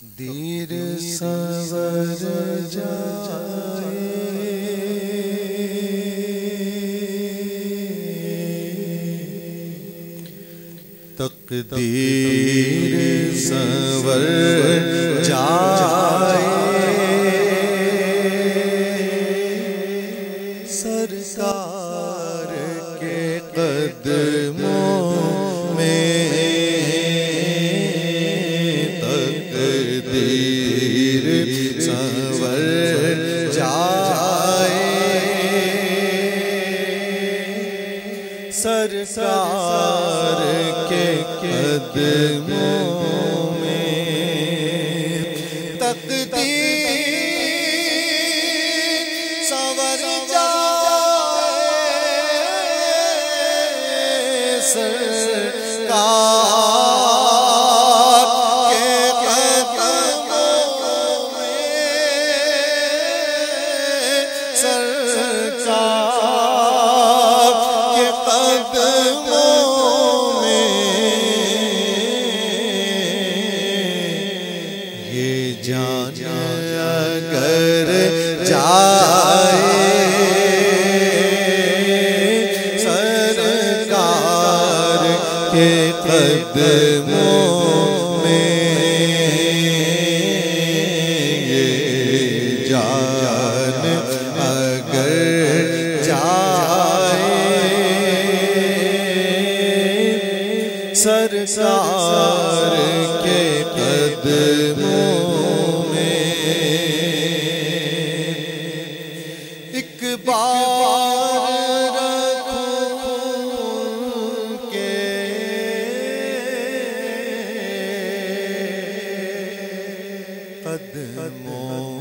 दीर सवर जाए तकदीर सवर जाए सरकार के कदमों में तकदीर सवर जाए सरकार के कदमों में तकदीर सवर जाए सरकार के कदमों में सरकार के कदमों में ये जान अगर जाए सरकार के कदमों में ये जान अगर जाए सरकार के कदमों में एक बार रखूं के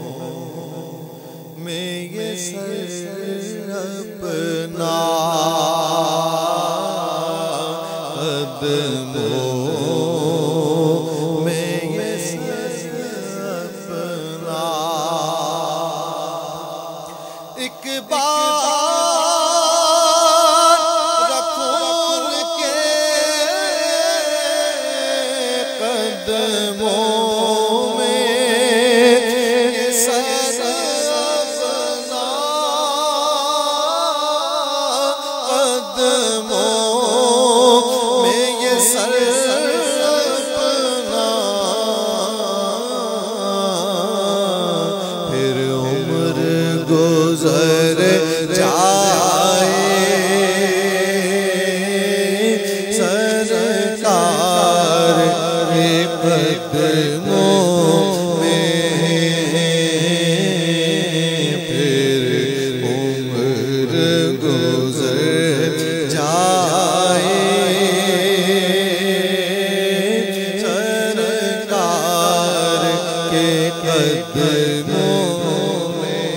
कदमों में ये सर अपना कदमों में ये सर अपना एक बार रखूं के कदमों में ये सर अपना कदमों में ये सर अपना फिर उम्र गुजर जाए सरकार के कदमों में फिर उम्र गुजर जाए सरकार के कदमों में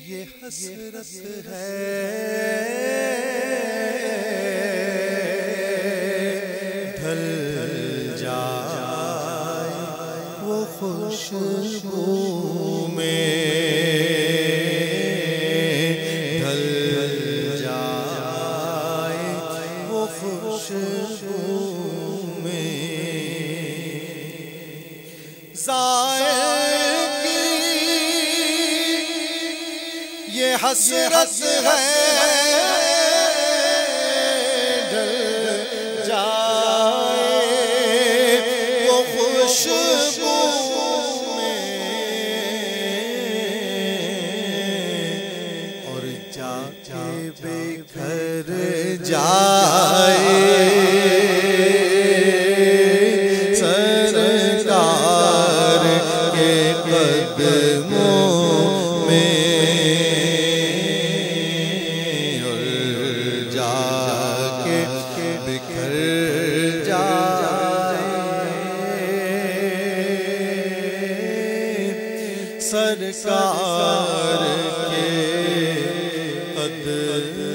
ये हसरत है ढल जाए वो खुशबू में ढल जाए वो खुशबू में ये हसरत है ढल जाए वो खुशबू में और जाके बिखर जाए सरकार के कदमों में बिखर जाए सरकार के कदमों